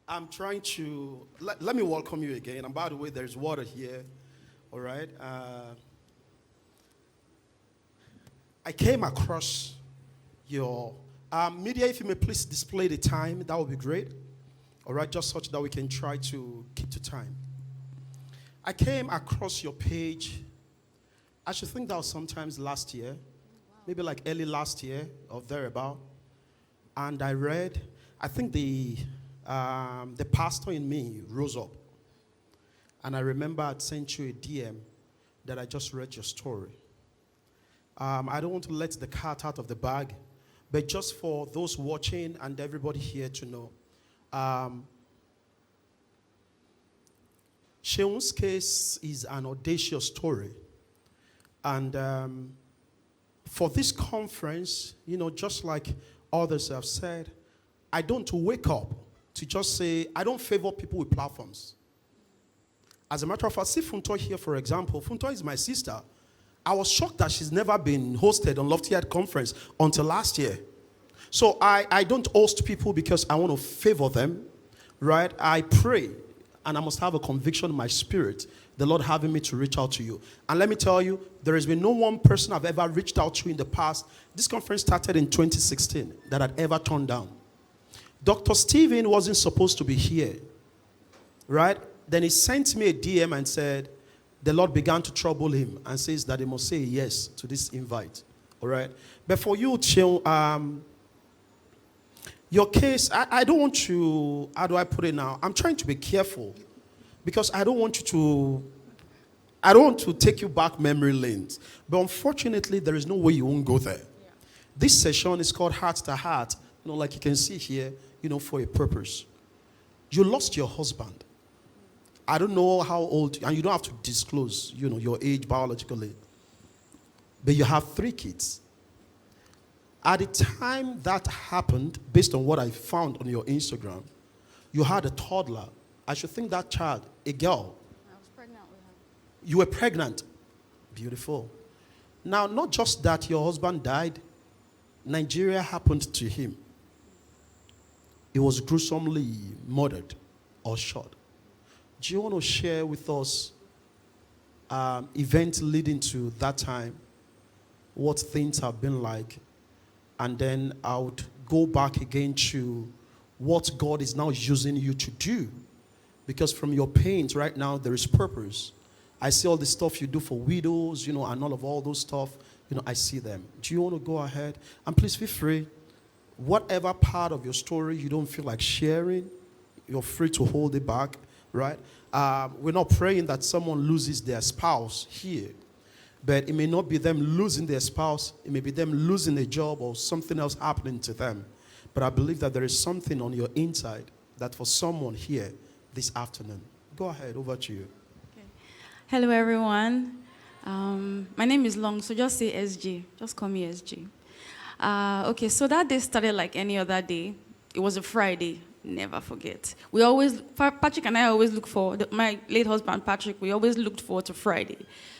I'm trying to let me welcome you again. And by the way, there's water here. All right. I came across your media. If you may please display the time, that would be great. All right, just such that we can try to keep to time. I came across your page. I should think that was sometimes last year, maybe like early last year or thereabout. And I read. I think the pastor in me rose up. And I remember I'd sent you a DM that I just read your story. I don't want to let the cat out of the bag, but just for those watching and everybody here to know, Seun's case is an audacious story. And for this conference, just like others have said, I don't wake up to just say, I don't favor people with platforms. As a matter of fact, see Funto here, for example. Funto is my sister. I was shocked that she's never been hosted on Lofty Head Conference until last year. So I don't host people because I want to favor them, right? I pray, and I must have a conviction in my spirit, the Lord having me to reach out to you. And let me tell you, there has been no one person I've ever reached out to in the past. This conference started in 2016 that I'd ever turned down. Dr. Stephen wasn't supposed to be here, right? Then he sent me a DM and said, the Lord began to trouble him and says that he must say yes to this invite, all right? But for you, Seun, your case, I don't want to, how do I put it now? I'm trying to be careful because I don't want to take you back memory lanes. But unfortunately, there is no way you won't go there. Yeah. This session is called Heart to Heart, like you can see here, for a purpose. You lost your husband. I don't know how old, and you don't have to disclose, your age biologically. But you have 3 kids. At the time that happened, based on what I found on your Instagram, you had a toddler. I should think that child, a girl. I was pregnant with her. You were pregnant. Beautiful. Now, not just that your husband died, Nigeria happened to him. He was gruesomely murdered or shot. Do you want to share with us events leading to that time, what things have been like? And then I would go back again to what God is now using you to do. Because from your pains right now, there is purpose. I see all the stuff you do for widows, and all those stuff. I see them. Do you want to go ahead? And please feel free. Whatever part of your story you don't feel like sharing, you're free to hold it back, right? We're not praying that someone loses their spouse here. But it may not be them losing their spouse. It may be them losing a job or something else happening to them. But I believe that there is something on your inside that for someone here this afternoon. Go ahead, over to you. Okay. Hello, everyone. My name is Long, so just say SG. Just call me SG. Okay, so that day started like any other day. It was a Friday. Never forget. Patrick and I always look forward, my late husband Patrick, we always looked forward to Friday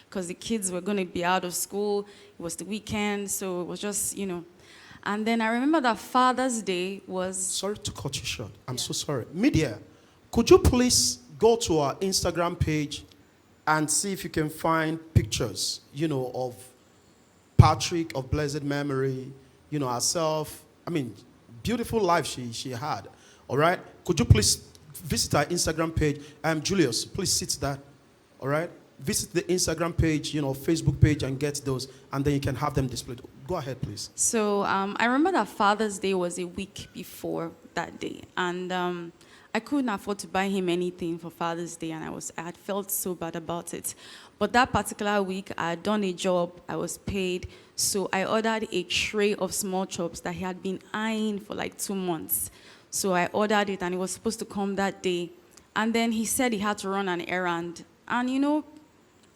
because the kids were going to be out of school. It was the weekend, so it was just, And then I remember that Father's Day was... Sorry to cut you short. I'm so sorry. Media, could you please go to our Instagram page and see if you can find pictures, of Patrick of blessed memory, herself. I mean, beautiful life she had. All right? Could you please visit our Instagram page? Julius, please sit that. All right? Visit the Instagram page, Facebook page, and get those, and then you can have them displayed. Go ahead, please. So I remember that Father's Day was a week before that day, and I couldn't afford to buy him anything for Father's Day, and I had felt so bad about it. But that particular week, I had done a job, I was paid, so I ordered a tray of small chops that he had been eyeing for like 2 months. So I ordered it, and it was supposed to come that day. And then he said he had to run an errand. And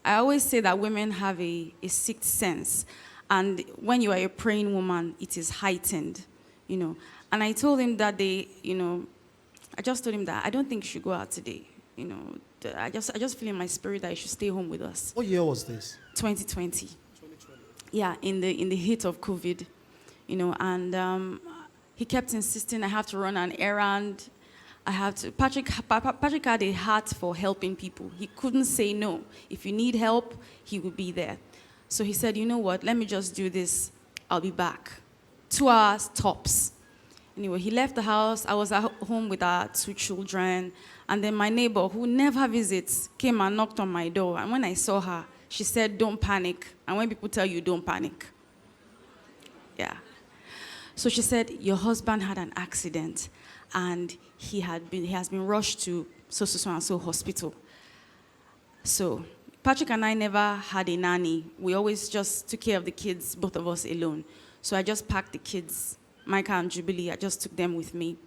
I always say that women have a sixth sense. And when you are a praying woman, it is heightened, And I told him that day, I just told him that I don't think you should go out today. I just feel in my spirit that you should stay home with us. What year was this? 2020. 2020. Yeah, in the heat of COVID, and he kept insisting I have to run an errand. Patrick had a heart for helping people. He couldn't say no. If you need help, he would be there. So he said, you know what, let me just do this. I'll be back. 2 hours tops. Anyway, he left the house. I was at home with our 2 children. And then my neighbor, who never visits, came and knocked on my door. And when I saw her, she said, don't panic. And when people tell you, don't panic. Yeah. So she said, your husband had an accident. And he has been rushed to so hospital. So Patrick and I never had a nanny. We always just took care of the kids, both of us alone. So I just packed the kids, Micah and Jubilee. I just took them with me.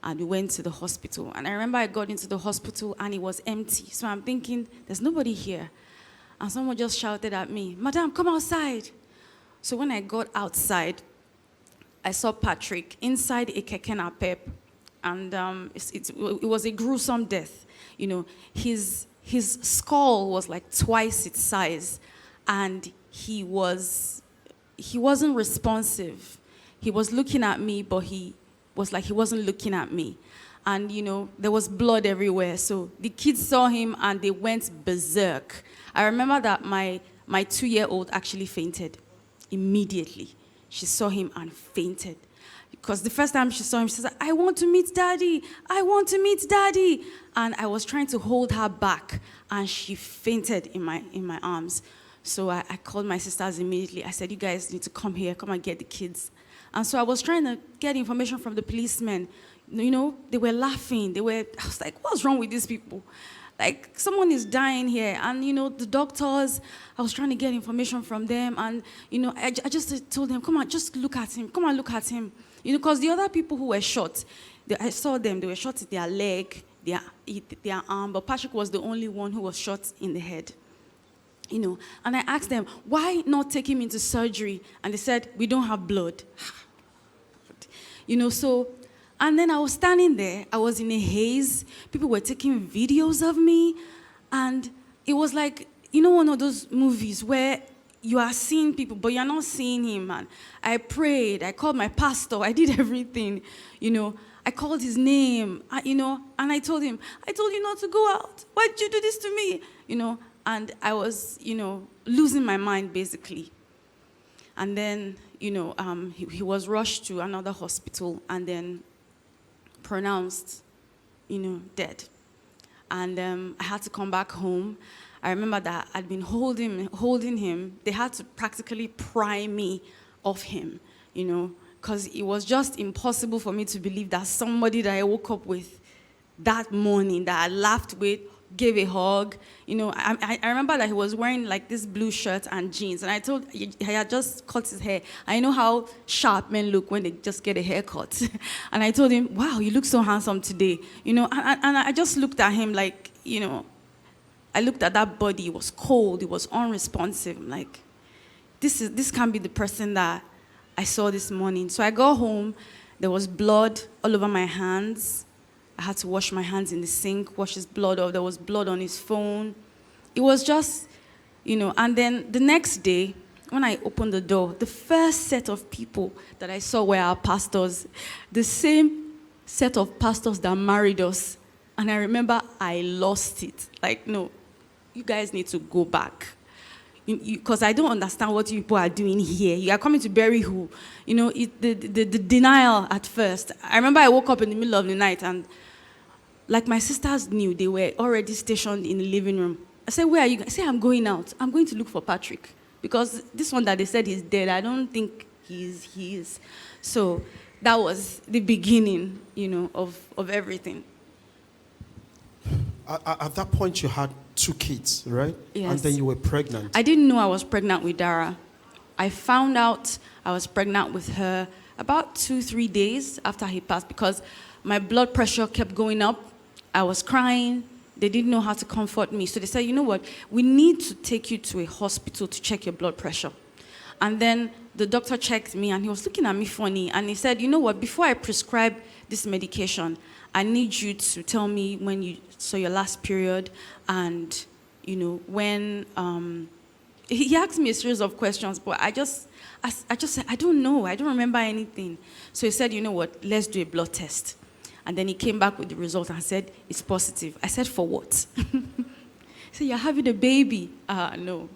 And we went to the hospital. And I remember I got into the hospital and it was empty. So I'm thinking, there's nobody here. And someone just shouted at me, Madam, come outside. So when I got outside, I saw Patrick inside a keke napep. And it was a gruesome death. You know, his skull was like twice its size. And he wasn't responsive. He was looking at me, but he was like he wasn't looking at me. And, you know, there was blood everywhere. So the kids saw him and they went berserk. I remember that my 2-year-old actually fainted immediately. She saw him and fainted. Because the first time she saw him, she said, I want to meet Daddy. I want to meet Daddy. And I was trying to hold her back. And she fainted in my arms. So I called my sisters immediately. I said, you guys need to come here. Come and get the kids. And so I was trying to get information from the policemen. You know, they were laughing. I was like, what's wrong with these people? Like, someone is dying here. And, you know, the doctors, I was trying to get information from them. And, you know, I just told them, come on, just look at him. Come and look at him. You know, because the other people who were shot, I saw them. They were shot in their leg, their arm. But Patrick was the only one who was shot in the head. You know, and I asked them, why not take him into surgery? And they said, we don't have blood. You know, so, and then I was standing there. I was in a haze. People were taking videos of me. And it was like, you know, one of those movies where you are seeing people, but you're not seeing him. And I prayed. I called my pastor. I did everything. You know, I called his name, you know, and I told him, I told you not to go out. Why did you do this to me? You know, and I was, you know, losing my mind, basically. And then, you know, he was rushed to another hospital and then pronounced, you know, dead. And I had to come back home. I remember that I'd been holding him. They had to practically pry me off him, you know, because it was just impossible for me to believe that somebody that I woke up with that morning, that I laughed with, gave a hug. You know, I remember that he was wearing like this blue shirt and jeans. And I had just cut his hair. I know how sharp men look when they just get a haircut. And I told him, wow, you look so handsome today. You know, and I just looked at him like, you know, I looked at that body. It was cold. It was unresponsive. I'm like, this can't be the person that I saw this morning. So I got home. There was blood all over my hands. I had to wash my hands in the sink, wash his blood off. There was blood on his phone. It was just, you know, and then the next day, when I opened the door, the first set of people that I saw were our pastors, the same set of pastors that married us. And I remember I lost it. Like, no, you guys need to go back. Because I don't understand what you people are doing here. You are coming to bury who? You know, the denial at first. I remember I woke up in the middle of the night and, like, my sisters knew. They were already stationed in the living room. I said, where are you? I said, I'm going out. I'm going to look for Patrick. Because this one that they said is dead, I don't think he is. So that was the beginning, you know, of everything. At that point, you had 2 kids, right? Yes. And then you were pregnant. I didn't know I was pregnant with Dara. I found out I was pregnant with her about 2-3 days after he passed because my blood pressure kept going up. I was crying. They didn't know how to comfort me. So they said, you know what? We need to take you to a hospital to check your blood pressure. And then the doctor checked me, and he was looking at me funny. And he said, you know what? Before I prescribe this medication, I need you to tell me when you saw your last period and, you know, when... He asked me a series of questions, but I just said, I don't know. I don't remember anything. So he said, you know what? Let's do a blood test. And then he came back with the result and said, it's positive. I said, for what? He said, you're having a baby. No.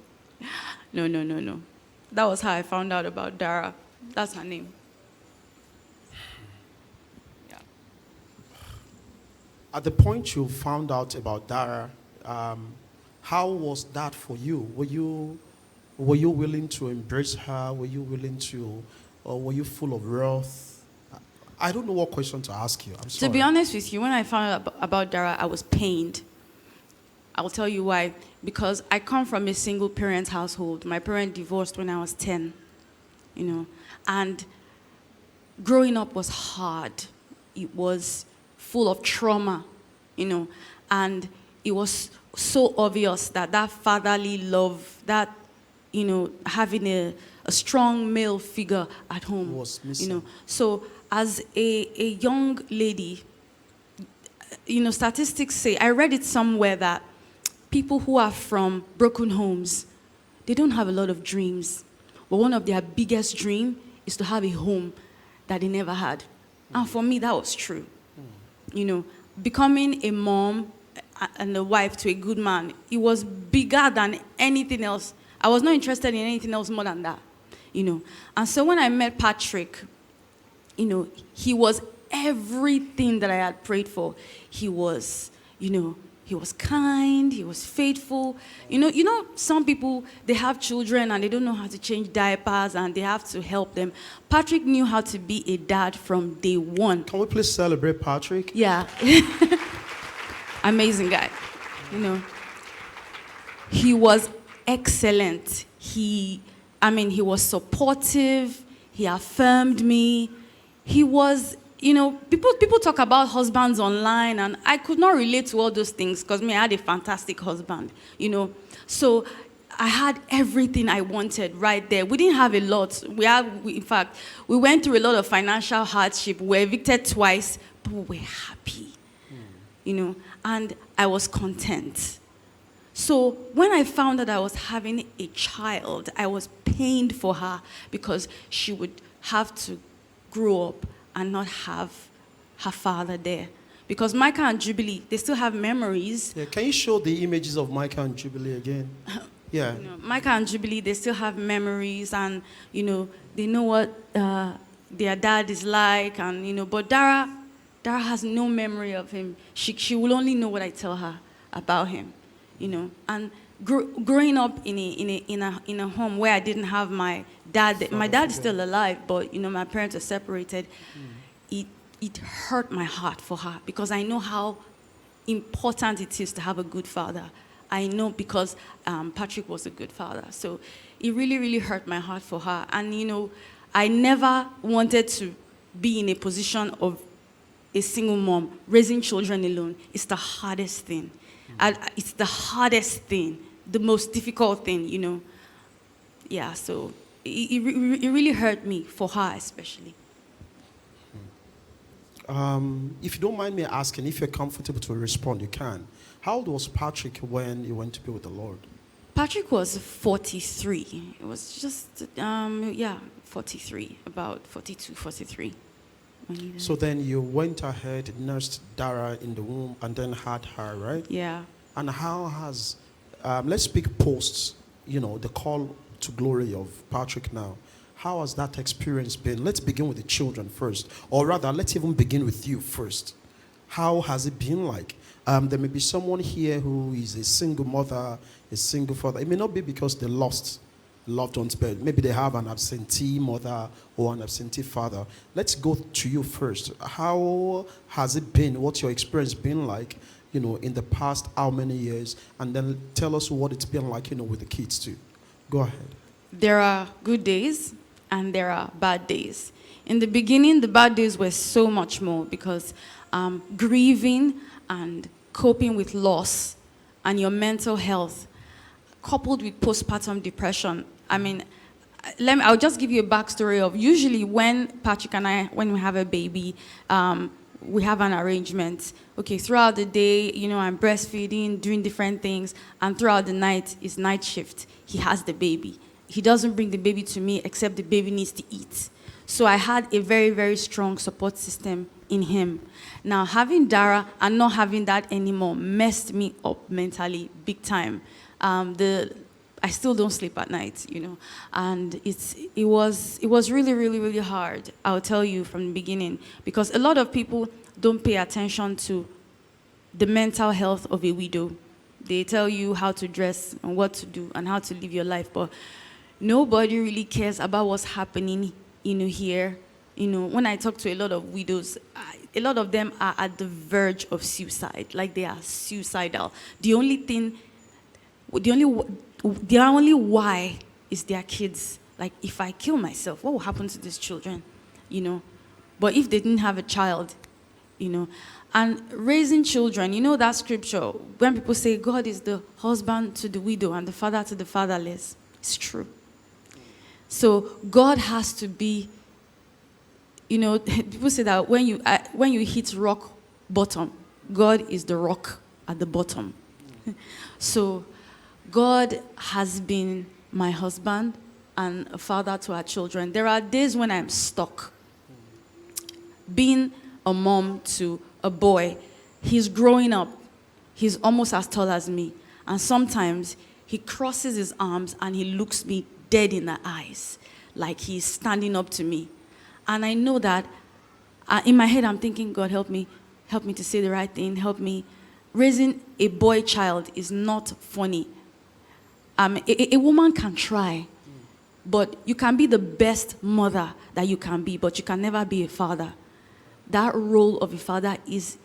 No. That was how I found out about Dara. That's her name. Yeah. At the point you found out about Dara, how was that for you? Were you willing to embrace her? Were you willing to, or were you full of wrath? I don't know what question to ask you. I'm sorry. To be honest with you, when I found out about Dara, I was pained. I'll tell you why. Because I come from a single parent household. My parents divorced when I was 10, and growing up was hard. It was full of trauma, and it was so obvious that fatherly love, that, having a strong male figure at home was missing. So as a young lady, statistics say, I read it somewhere, that people who are from broken homes, they don't have a lot of dreams. But one of their biggest dreams is to have a home that they never had. And for me, that was true. Becoming a mom and a wife to a good man, it was bigger than anything else. I was not interested in anything else more than that. And so when I met Patrick, he was everything that I had prayed for. He was, he was kind, he was faithful. Some people, they have children and they don't know how to change diapers and they have to help them. Patrick knew how to be a dad from day one. Can we please celebrate Patrick? Yeah. Amazing guy. He was excellent. He was supportive. He affirmed me. He was, people talk about husbands online, and I could not relate to all those things because I had a fantastic husband, So I had everything I wanted right there. We didn't have a lot. In fact, we went through a lot of financial hardship. We were evicted twice, but we were happy, and I was content. So when I found that I was having a child, I was pained for her because she would have to grow up and not have her father there. Because Micah and Jubilee, they still have memories. Yeah, can you show the images of Micah and Jubilee again? Yeah. Micah and Jubilee, they still have memories, and they know what their dad is like, and but Dara has no memory of him. She will only know what I tell her about him, And growing up in a home where I didn't have my dad. My dad is still alive, but my parents are separated. It hurt my heart for her because I know how important it is to have a good father. I know because Patrick was a good father. So it really, really hurt my heart for her. And, I never wanted to be in a position of a single mom, raising children alone. It's the hardest thing. It's the hardest thing, the most difficult thing, Yeah, so it really hurt me, for her especially. If you don't mind me asking, if you're comfortable to respond, you can. How old was Patrick when you went to be with the Lord? Patrick was 43. It was just, 43, about 42, 43. So then you went ahead, nursed Dara in the womb, and then had her, right? Yeah. And how has, let's speak posts, the call to glory of Patrick now. How has that experience been? Let's begin with the children first. Or rather, let's even begin with you first. How has it been like? There may be someone here who is a single mother, a single father. It may not be because they lost loved ones, but maybe they have an absentee mother or an absentee father. Let's go to you first. How has it been? What's your experience been like, in the past, how many years? And then tell us what it's been like, with the kids too. Go ahead. There are good days and there are bad days. In the beginning, the bad days were so much more because grieving and coping with loss and your mental health, coupled with postpartum depression. I'll just give you a backstory of usually when Patrick and I, when we have a baby, we have an arrangement. Okay, throughout the day, I'm breastfeeding, doing different things, and throughout the night is night shift. He has the baby. He doesn't bring the baby to me except the baby needs to eat. So I had a very, very strong support system in him. Now, having Dara and not having that anymore messed me up mentally big time. I still don't sleep at night, and it was really, really, really hard. I'll tell you from the beginning, because a lot of people don't pay attention to the mental health of a widow. They tell you how to dress and what to do and how to live your life, but nobody really cares about what's happening, here. When I talk to a lot of widows, a lot of them are at the verge of suicide, like they are suicidal. The only why is their kids. Like, if I kill myself, what will happen to these children? But if they didn't have a child, and raising children, that scripture, when people say God is the husband to the widow and the father to the fatherless, it's true. So God has to be, people say that when you hit rock bottom, God is the rock at the bottom. So God has been my husband and a father to our children. There are days when I'm stuck. Being a mom to a boy, he's growing up. He's almost as tall as me. And sometimes he crosses his arms and he looks me dead in the eyes, like he's standing up to me. And I know that in my head I'm thinking, God, help me to say the right thing, help me. Raising a boy child is not funny. A woman can try, but you can be the best mother that you can be, but you can never be a father. That role of a father is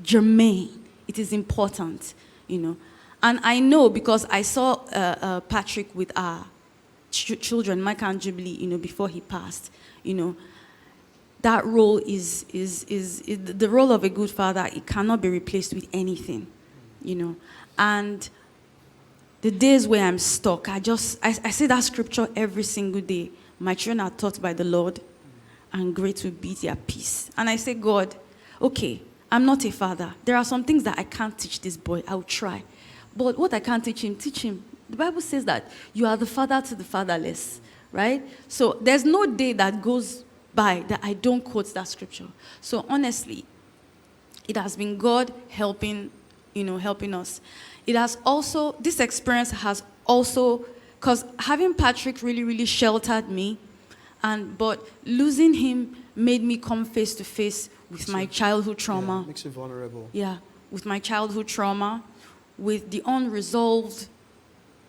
germane. It is important, And I know, because I saw Patrick with our children, Mike and Jubilee, before he passed, that role is the role of a good father. It cannot be replaced with anything, And the days where I'm stuck, I say that scripture every single day. My children are taught by the Lord, and great will be their peace. And I say, God, okay, I'm not a father. There are some things that I can't teach this boy. I'll try. But what I can't teach him. The Bible says that you are the father to the fatherless, right? So there's no day that goes by that I don't quote that scripture. So honestly, it has been God helping us. It has also, this experience has also, because having Patrick really, really sheltered me, but losing him made me come face to face with my childhood trauma. Yeah, makes you vulnerable. Yeah, with my childhood trauma, with the unresolved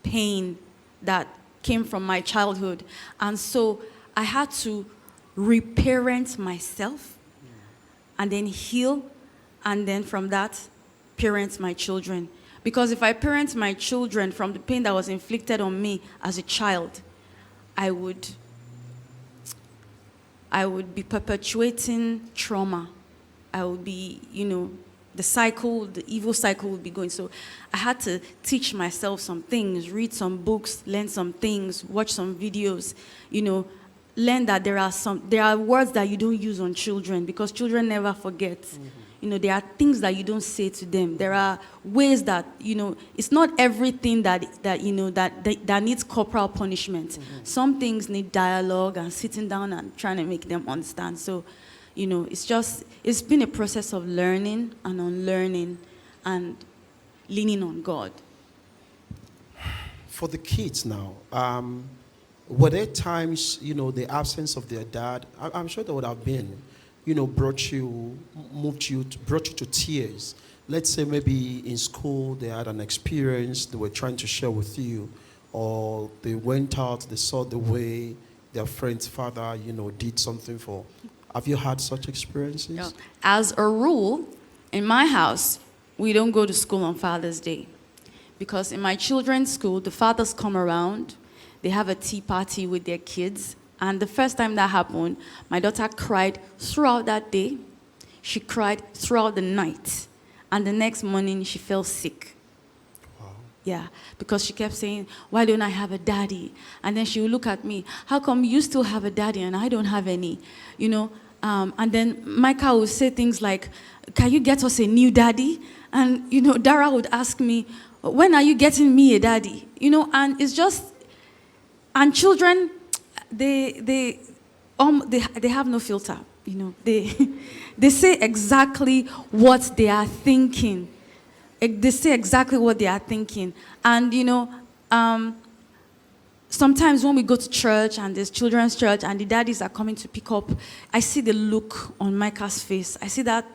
pain that came from my childhood. And so I had to reparent myself and then heal, and then from that, parent my children. Because if I parent my children from the pain that was inflicted on me as a child, I would be perpetuating trauma. I would be, the evil cycle would be going. So I had to teach myself some things, read some books, learn some things, watch some videos, learn that there are words that you don't use on children, because children never forget. There are things that you don't say to them. There are ways that, it's not everything that needs corporal punishment. Some things need dialogue and sitting down and trying to make them understand. So, it's been a process of learning and unlearning and leaning on God. For the kids now, were there times, the absence of their dad, I'm sure there would have been, brought you to tears. Let's say maybe in school they had an experience they were trying to share with you, or they went out, they saw the way their friend's father, did something for. Have you had such experiences? Yeah. As a rule, in my house, we don't go to school on Father's Day. Because in my children's school, the fathers come around, they have a tea party with their kids. And the first time that happened, my daughter cried throughout that day. She cried throughout the night. And the next morning, she fell sick. Wow. Yeah, because she kept saying, why don't I have a daddy? And then she would look at me, how come you still have a daddy and I don't have any? And then Micah would say things like, can you get us a new daddy? And, Dara would ask me, when are you getting me a daddy? And it's just, and children, they have no filter. they they say exactly what they are thinking. They say exactly what they are thinking. And, sometimes when we go to church and there's children's church and the daddies are coming to pick up, I see the look on Micah's face. I see that,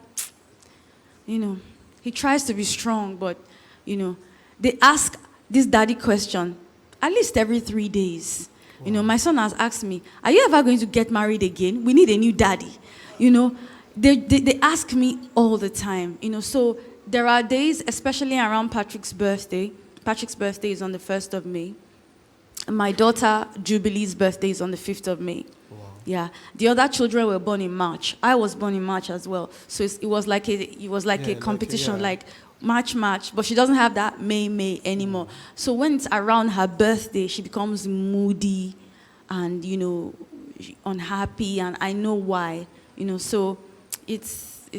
he tries to be strong, but, they ask this daddy question at least every 3 days. Wow. My son has asked me, are you ever going to get married again? We need a new daddy. They ask me all the time. So there are days, especially around Patrick's birthday. Patrick's birthday is on the 1st of May. My daughter Jubilee's birthday is on the 5th of May. Wow. Yeah, the other children were born in March. I was born in March as well. So it was like a competition, like March, but she doesn't have that May anymore. So when it's around her birthday, she becomes moody and unhappy, and I know why. So it's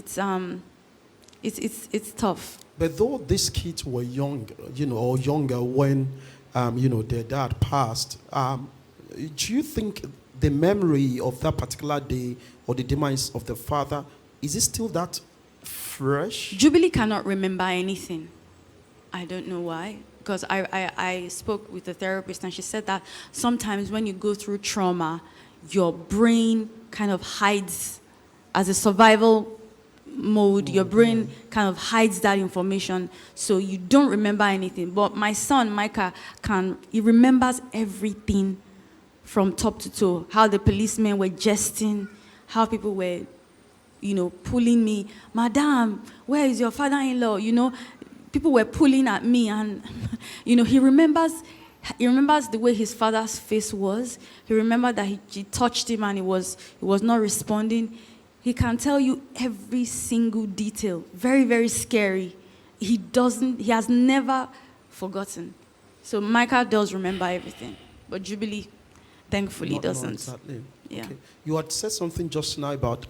tough. But though these kids were young, or younger when their dad passed, do you think the memory of that particular day or the demise of the father, is it still that fresh? Jubilee cannot remember anything. I don't know why. Because I spoke with a therapist and she said that sometimes when you go through trauma, your brain kind of hides as a survival mode. Your brain kind of hides that information, so you don't remember anything. But my son, Micah, he remembers everything from top to toe. How the policemen were jesting, how people were, pulling me. Madam, where is your father-in-law? People were pulling at me, and, he remembers the way his father's face was. He remembered that he touched him and he was not responding. He can tell you every single detail. Very, very scary. He has never forgotten. So Micah does remember everything. But Jubilee, thankfully, doesn't. Exactly. Yeah. Okay. You had said something just now about,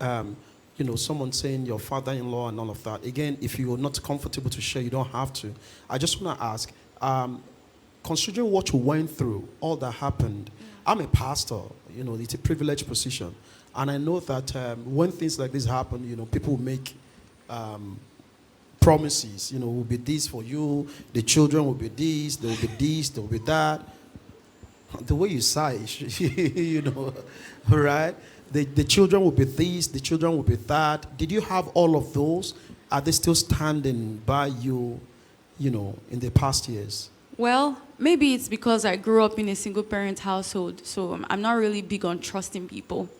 someone saying your father-in-law and all of that. Again, if you're not comfortable to share, you don't have to. I just want to ask, considering what you went through, all that happened, I'm a pastor. It's a privileged position. And I know that when things like this happen, people will make promises. Will be this for you. The children will be this. There will be this. There will be that. The way you sigh, right? The children will be this. The children will be that. Did you have all of those? Are they still standing by you, in the past years? Well, maybe it's because I grew up in a single-parent household, so I'm not really big on trusting people.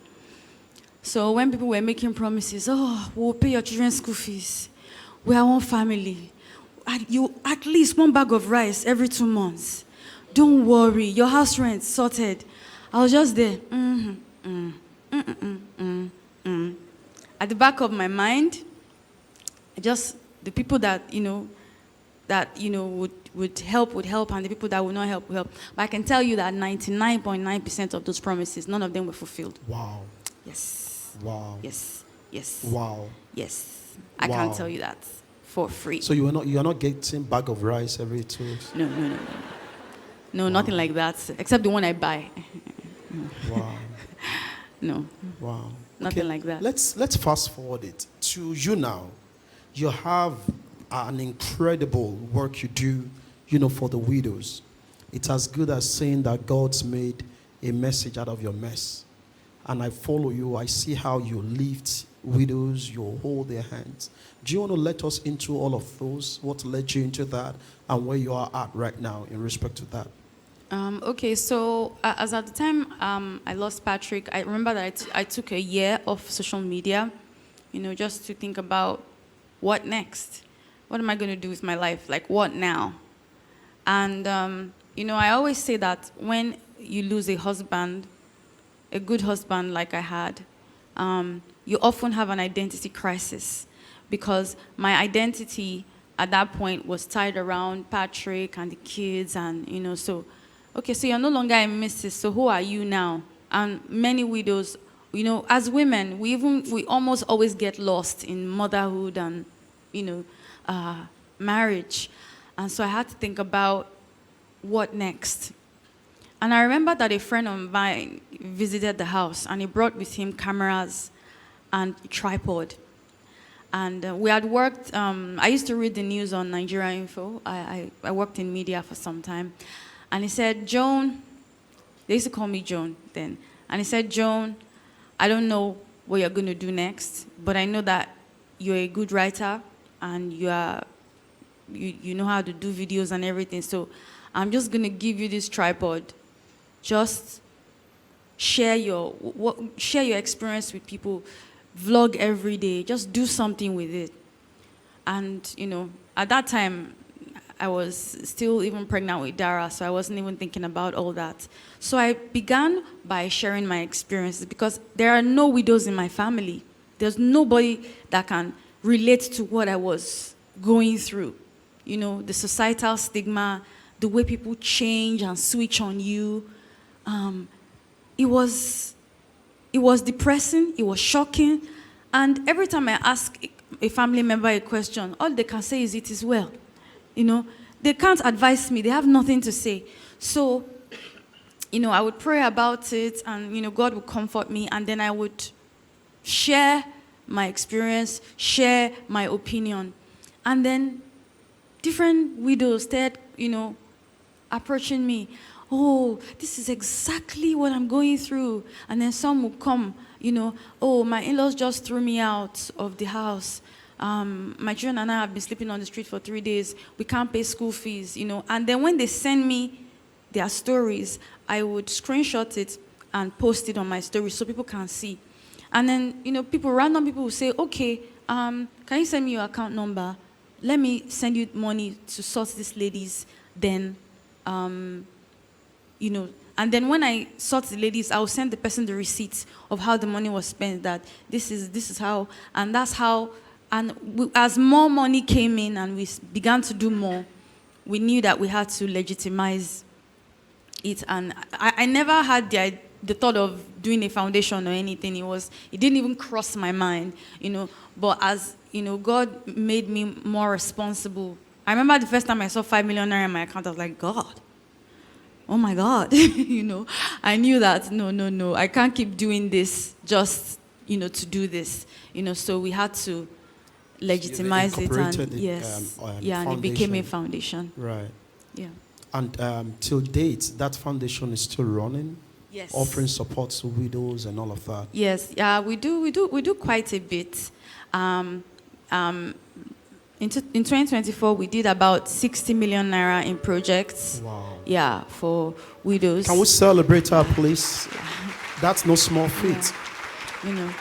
So when people were making promises, we'll pay your children's school fees. We are one family. You at least one bag of rice every 2 months. Don't worry, your house rent sorted. I was just there. At the back of my mind, the people that would help, and the people that would not help would help. But I can tell you that 99.9% of those promises, none of them were fulfilled. Wow. Yes. Wow. Yes. Wow. Yes. I can't tell you that for free. So you are not getting bag of rice every 2 weeks? No. No, nothing like that. Except the one I buy. Wow. No. Wow. Nothing like that. Let's fast forward it to you now. You have an incredible work you do, for the widows. It's as good as saying that God's made a message out of your mess. And I follow you. I see how you lift widows, you hold their hands. Do you want to let us into all of those? What led you into that, and where you are at right now in respect to that? Okay, so as at the time I lost Patrick, I remember that I took a year off social media, just to think about what next. What am I going to do with my life? Like, what now? And, I always say that when you lose a husband, a good husband like I had, you often have an identity crisis, because my identity at that point was tied around Patrick and the kids, and so you're no longer a Mrs., so who are you now? And many widows, as women, we almost always get lost in motherhood and marriage. And so I had to think about what next. And I remember that a friend of mine visited the house, and he brought with him cameras and tripod. And we had worked, I used to read the news on Nigeria Info. I worked in media for some time. And he said, Joan, they used to call me Joan then. And he said, Joan, I don't know what you're going to do next, but I know that you're a good writer and you know how to do videos and everything. So I'm just going to give you this tripod. Just share your experience with people. Vlog every day, just do something with it. And, at that time, I was still even pregnant with Dara, so I wasn't even thinking about all that. So I began by sharing my experiences because there are no widows in my family. There's nobody that can relate to what I was going through. The societal stigma, the way people change and switch on you. It was depressing, it was shocking, and every time I ask a family member a question, all they can say is it is well. They can't advise me, they have nothing to say. So, I would pray about it and, God would comfort me, and then I would share my experience, share my opinion. And then different widows started, approaching me. Oh, this is exactly what I'm going through. And then some will come, oh, my in-laws just threw me out of the house. My children and I have been sleeping on the street for 3 days. We can't pay school fees, And then when they send me their stories, I would screenshot it and post it on my story so people can see. And then, random people will say, okay, can you send me your account number? Let me send you money to sort these ladies. Then, and then when I sort the ladies, I will send the person the receipts of how the money was spent, that this is how, and that's how, and as more money came in and we began to do more, we knew that we had to legitimize it. And I never had the thought of doing a foundation or anything. It didn't even cross my mind, but as, God made me more responsible. I remember the first time I saw 5 million naira in my account, I was like, God. Oh my God, I knew that, no, I can't keep doing this just, to do this, so we had to legitimize it, and yes, and it became a foundation. Right. Yeah. And till date, that foundation is still running? Yes. Offering support to widows and all of that? Yes, we do quite a bit. In 2024, we did about 60 million naira in projects. Wow. Yeah, for widows. Can we celebrate her, please? That's no small feat. Yeah.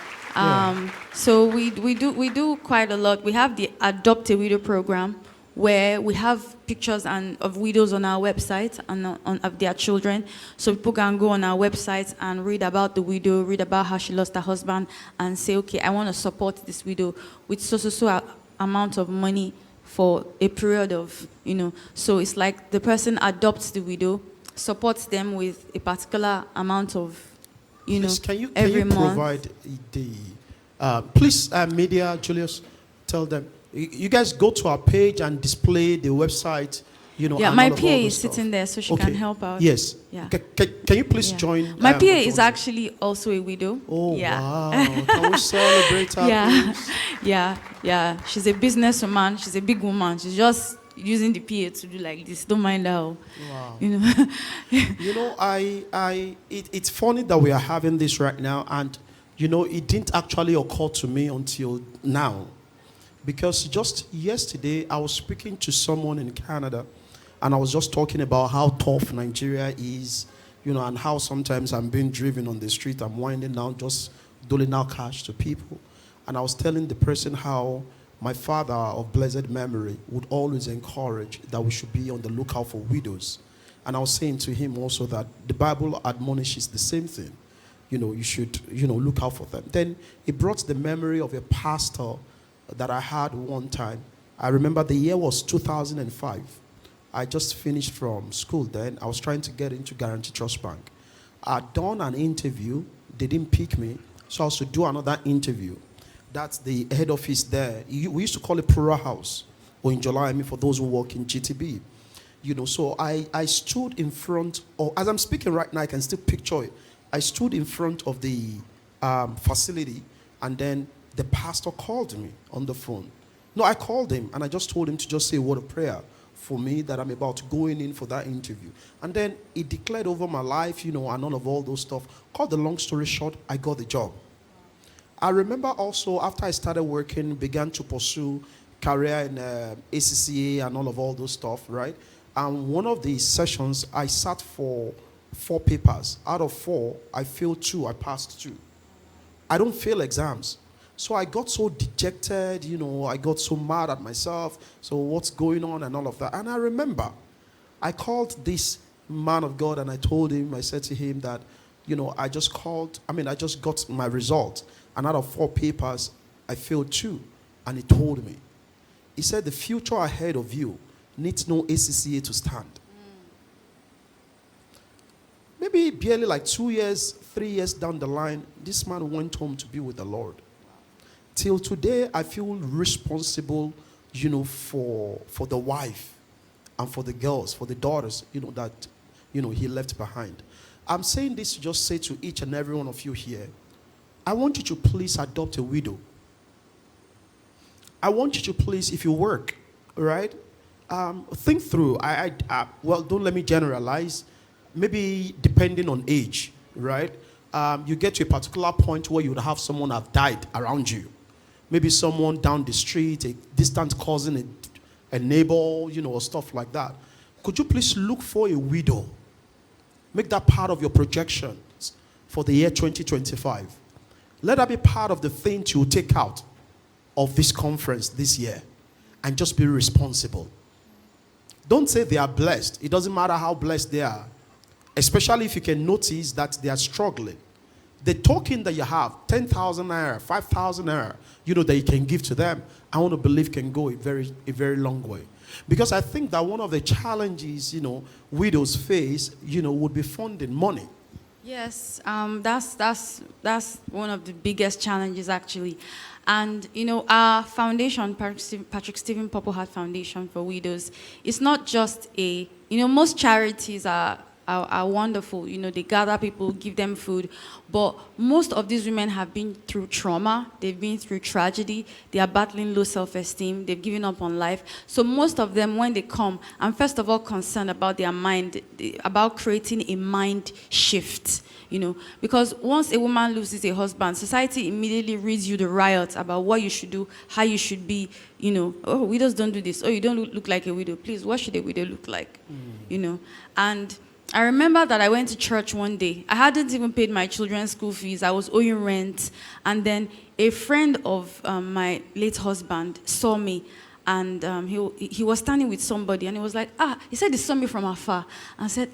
So we do quite a lot. We have the Adopt a Widow program, where we have pictures of widows on our website and of their children. So people can go on our website and read about the widow, read about how she lost her husband, and say, okay, I want to support this widow with so amount of money for a period of, so it's like the person adopts the widow, supports them with a particular amount of, please, can you month. Provide the, please, media, Julius, tell them, you guys go to our page and display the website, Yeah, my PA is sitting there, so she can help out. Yes. Yeah. Can you please join? My PA is actually also a widow. Oh, yeah. Wow. Can we celebrate her, please? Yeah. She's a businesswoman. She's a big woman. She's just using the PA to do like this. Don't mind her. Wow. It's funny that we are having this right now, and, it didn't actually occur to me until now. Because just yesterday, I was speaking to someone in Canada, and I was just talking about how tough Nigeria is, and how sometimes I'm being driven on the street, I'm winding down, just doling out cash to people. And I was telling the person how my father of blessed memory would always encourage that we should be on the lookout for widows. And I was saying to him also that the Bible admonishes the same thing. You should, look out for them. Then he brought the memory of a pastor that I had one time. I remember the year was 2005. I just finished from school then. I was trying to get into Guarantee Trust Bank. I'd done an interview. They didn't pick me. So I was to do another interview. That's the head office there. We used to call it Pura House. Or in July, for those who work in GTB. So I stood in front, or as I'm speaking right now, I can still picture it. I stood in front of the facility, And then the pastor called me on the phone. No, I called him and I just told him to just say a word of prayer for me that I'm about to go in for that interview. And then he declared over my life, and all those stuff. Cut the long story short, I got the job. I remember also after I started working, began to pursue career in ACCA and all those stuff, right? And one of the sessions, I sat for 4 papers. Out of 4, I failed 2, I passed 2. I don't fail exams. So I got so dejected, I got so mad at myself. So what's going on and all of that. And I remember I called this man of God and I said to him that, I just got my result. And out of 4 papers, I failed 2. And he told me, he said, the future ahead of you needs no ACCA to stand. Maybe barely like 2 years, 3 years down the line, this man went home to be with the Lord. Till today, I feel responsible, for the wife and for the girls, for the daughters, that, he left behind. I'm saying this to just say to each and every one of you here, I want you to please adopt a widow. I want you to please, if you work, right, think through. Well, don't let me generalize. Maybe depending on age, right? You get to a particular point where you would have someone have died around you. Maybe someone down the street, a distant cousin, a neighbor, or stuff like that. Could you please look for a widow? Make that part of your projections for the year 2025. Let that be part of the things you take out of this conference this year. And just be responsible. Don't say they are blessed. It doesn't matter how blessed they are. Especially if you can notice that they are struggling. The token that you have, 10,000 naira, 5,000 naira, that you can give to them, I want to believe can go a very long way. Because I think that one of the challenges, widows face, would be funding money. Yes, that's one of the biggest challenges actually. And, our foundation, Patrick Stephen Purple Heart Foundation for Widows, it's not just most charities are wonderful. They gather people, give them food. But most of these women have been through trauma. They've been through tragedy. They are battling low self-esteem. They've given up on life. So most of them, when they come, I'm first of all concerned about their mind, about creating a mind shift. Because once a woman loses a husband, society immediately reads you the riot about what you should do, how you should be, oh, widows don't do this. Oh, you don't look like a widow. Please, what should a widow look like? And I remember that I went to church one day. I hadn't even paid my children's school fees. I was owing rent. And then a friend of my late husband saw me. And he was standing with somebody. And he was like, he said he saw me from afar. And said,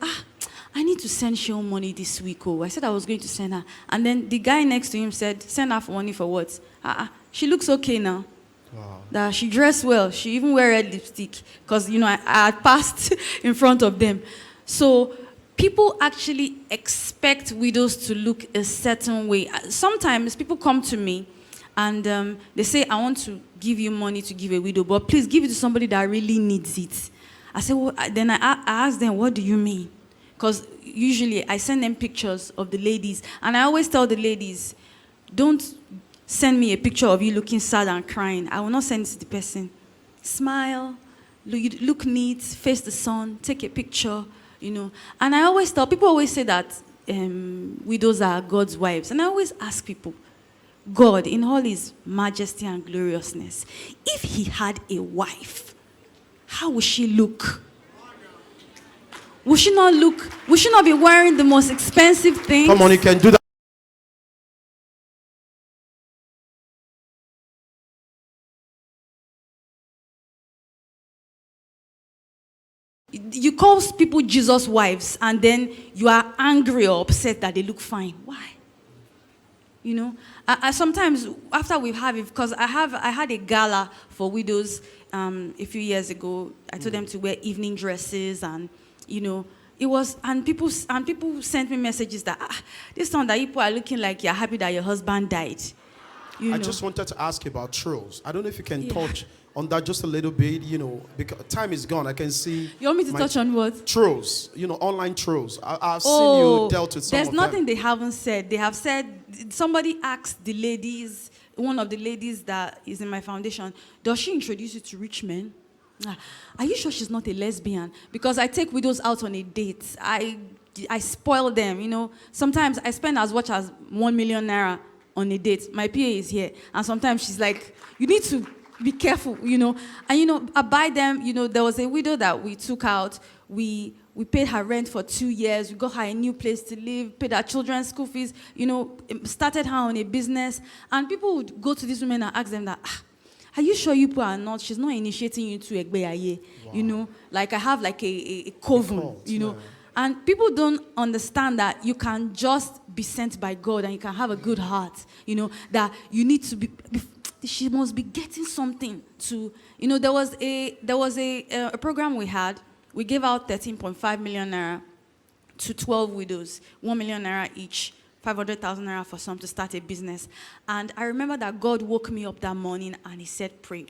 I need to send Sheol money this week. Oh, I said I was going to send her. And then the guy next to him said, send her for money for what? She looks okay now. Wow. That she dressed well. She even wear red lipstick. Because, I had passed in front of them. So people actually expect widows to look a certain way. Sometimes people come to me and they say, I want to give you money to give a widow, but please give it to somebody that really needs it. I say, well, then I ask them, what do you mean? Because usually I send them pictures of the ladies. And I always tell the ladies, don't send me a picture of you looking sad and crying. I will not send it to the person. Smile, look neat, face the sun, take a picture. And I always tell, people always say that widows are God's wives. And I always ask people, God, in all his majesty and gloriousness, if he had a wife, how would she look? Would she not be wearing the most expensive things? Come on, you can do that. You call people Jesus' wives, and then you are angry or upset that they look fine. Why? I sometimes, after we have it, because I had a gala for widows a few years ago. I told them to wear evening dresses, and it was, and people sent me messages that this time that people are looking like you're happy that your husband died. I just wanted to ask you about trolls. I don't know if you can touch on that just a little bit, because time is gone. I can see. You want me to touch on what? Trolls, online trolls. I've seen you dealt with some of them. There's nothing they haven't said. They have said, somebody asked the ladies, one of the ladies that is in my foundation, does she introduce you to rich men? Are you sure she's not a lesbian? Because I take widows out on a date. I spoil them, Sometimes I spend as much as 1 million naira on a date. My PA is here. And sometimes she's like, you need to be careful, And, I buy them, there was a widow that we took out. We paid her rent for 2 years. We got her a new place to live, paid her children's school fees, started her on a business. And people would go to these women and ask them that, are you sure you people are not? She's not initiating you to Egbeyaye, wow. Like I have like a coven, Yeah. And people don't understand that you can just be sent by God and you can have a good heart, that you need to be she must be getting something to, there was a program we had. We gave out 13.5 million naira to 12 widows, 1 million naira each, 500,000 naira for some to start a business. And I remember that God woke me up that morning and he said, pray,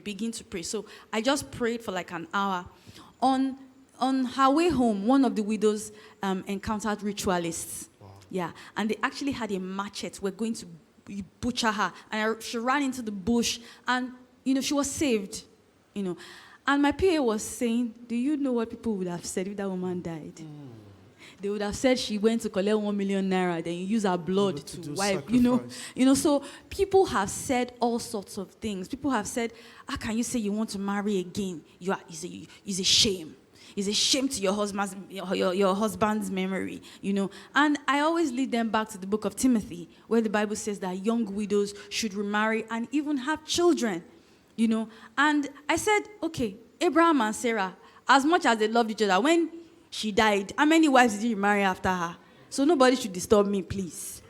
begin to pray. So I just prayed for like an hour. On her way home, one of the widows encountered ritualists. Wow. Yeah, and they actually had a machete. We're going to butcher her. And she ran into the bush and, she was saved, And my PA was saying, do you know what people would have said if that woman died? They would have said she went to collect 1 million naira, then you use her blood to wipe, So people have said all sorts of things. People have said, how can you say you want to marry again? It's a shame. It's a shame to your husband's memory, And I always lead them back to the book of Timothy, where the Bible says that young widows should remarry and even have children, And I said, okay, Abraham and Sarah, as much as they loved each other, when she died, how many wives did he marry after her? So nobody should disturb me, please.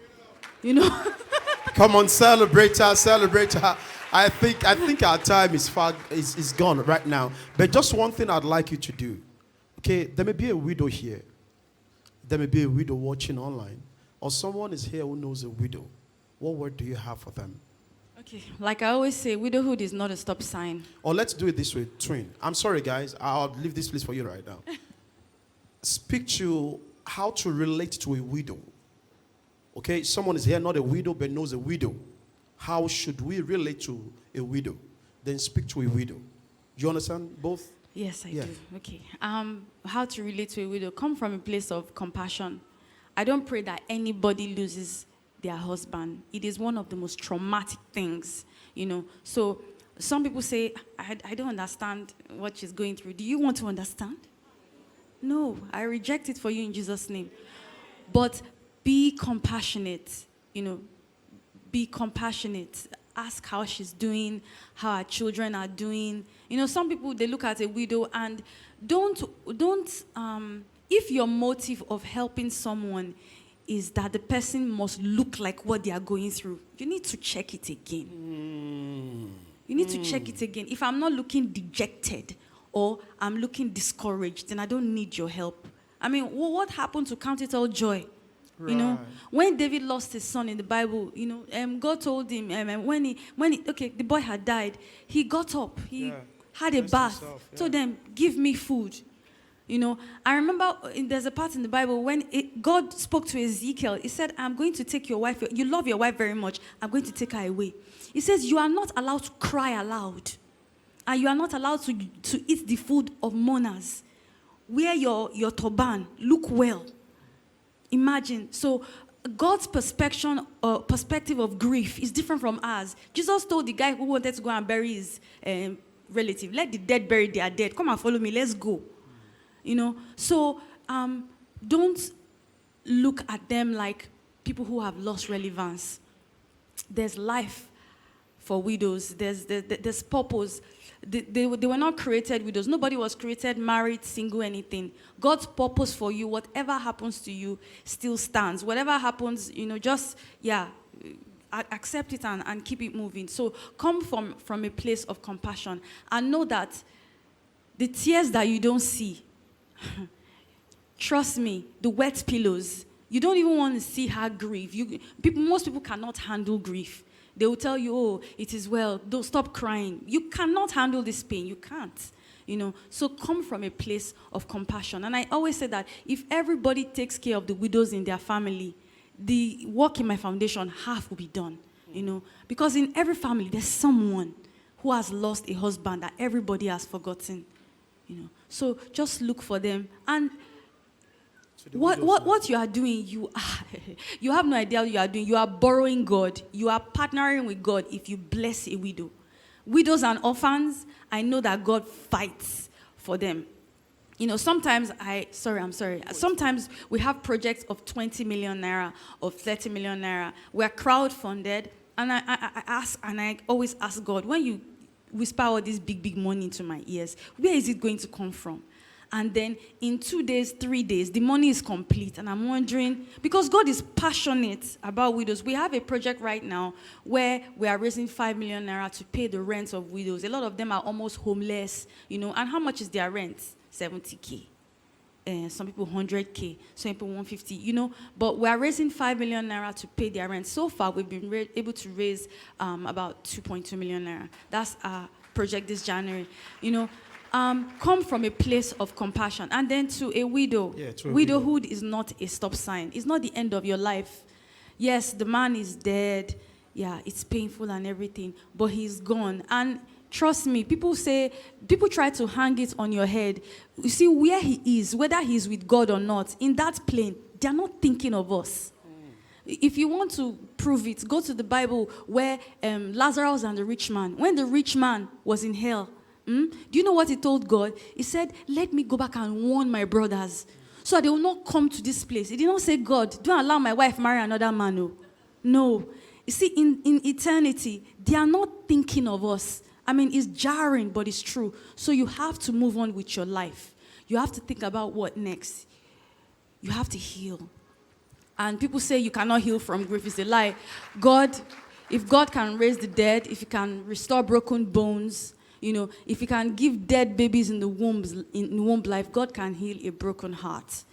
Come on, celebrate her. I think our time is gone right now. But just one thing I'd like you to do. Okay, there may be a widow here. There may be a widow watching online. Or someone is here who knows a widow. What word do you have for them? Okay, like I always say, widowhood is not a stop sign. Or let's do it this way, twin. I'm sorry, guys. I'll leave this place for you right now. Speak to how to relate to a widow. Okay, someone is here, not a widow, but knows a widow. How should we relate to a widow? Then speak to a widow. Do you understand both? Yes, I do. Okay. How to relate to a widow? Come from a place of compassion. I don't pray that anybody loses their husband. It is one of the most traumatic things, So some people say, I don't understand what she's going through. Do you want to understand? No, I reject it for you in Jesus' name. But be compassionate, Be compassionate. Ask how she's doing, how her children are doing. Some people, they look at a widow and don't, if your motive of helping someone is that the person must look like what they are going through, you need to check it again. You need to check it again. If I'm not looking dejected or I'm looking discouraged, then I don't need your help. I mean, what happened to count it all joy? Right. When David lost his son in the Bible, God told him, the boy had died, he got up, he had a bath, told them, give me food. I remember there's a part in the Bible when God spoke to Ezekiel. He said, I'm going to take your wife. You love your wife very much. I'm going to take her away. He says, you are not allowed to cry aloud. And you are not allowed to eat the food of mourners. Wear your turban. Look well. Imagine. So God's perspective of grief is different from ours. Jesus told the guy who wanted to go and bury his relative, let the dead bury their dead. Come and follow me. Let's go. So don't look at them like people who have lost relevance. There's life for widows. There's purpose. They were not created widows. Nobody was created married, single, anything. God's purpose for you, whatever happens to you, still stands. Whatever happens, accept it and keep it moving. So come from a place of compassion and know that the tears that you don't see, trust me, the wet pillows, you don't even want to see her grieve. Most people cannot handle grief. They will tell you, oh, it is well. Don't stop crying. You cannot handle this pain. You can't. So come from a place of compassion. And I always say that if everybody takes care of the widows in their family, the work in my foundation, half will be done. Because in every family, there's someone who has lost a husband that everybody has forgotten. So just look for them. And what you are doing, you have no idea what you are doing. You are borrowing God. You are partnering with God if you bless a widow. Widows and orphans, I know that God fights for them. Sometimes Sometimes we have projects of 20 million naira, of 30 million naira. We're crowdfunded, and I always ask God, when you whisper all this big money into my ears, where is it going to come from? And then in 2 days, 3 days, the money is complete. And I'm wondering, because God is passionate about widows. We have a project right now where we are raising 5 million naira to pay the rent of widows. A lot of them are almost homeless, And how much is their rent? 70K. Some people 100K. Some people 150, But we are raising 5 million naira to pay their rent. So far, we've been able to raise about 2.2 million naira. That's our project this January, Come from a place of compassion. And then to a widow. Yeah, to a Widowhood is not a stop sign. It's not the end of your life. Yes, the man is dead. Yeah, it's painful and everything. But he's gone. And trust me, people try to hang it on your head. You see, where he is, whether he's with God or not, in that plane, they're not thinking of us. If you want to prove it, go to the Bible where Lazarus and the rich man, when the rich man was in hell, do you know what he told God? He said, let me go back and warn my brothers so that they will not come to this place. He did not say, God, don't allow my wife marry another man. No. You see, in eternity, they are not thinking of us. It's jarring, but it's true. So you have to move on with your life. You have to think about what next. You have to heal. And people say you cannot heal from grief. It's a lie. If God can raise the dead, if he can restore broken bones, if he can give dead babies in the womb life, God can heal a broken heart.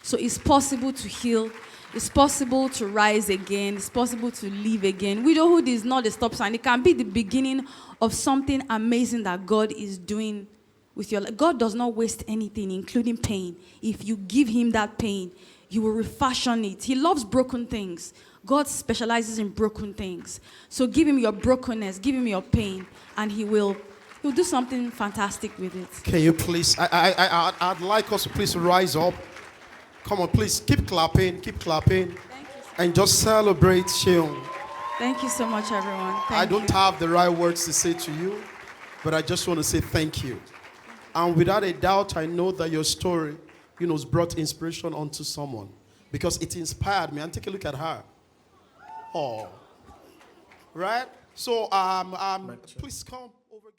So it's possible to heal. It's possible to rise again. It's possible to live again. Widowhood is not a stop sign. It can be the beginning of something amazing that God is doing with your life. God does not waste anything, including pain. If you give him that pain, he will refashion it. He loves broken things. God specializes in broken things. So give him your brokenness, give him your pain, and he'll do something fantastic with it. Can you please, I'd like us to please rise up. Come on, please, keep clapping. Thank you. And just celebrate Seun. Thank you so much, everyone. I don't have the right words to say to you, but I just want to say thank you. And without a doubt, I know that your story, has brought inspiration onto someone, because it inspired me. And take a look at her. Oh, right? So, please come over.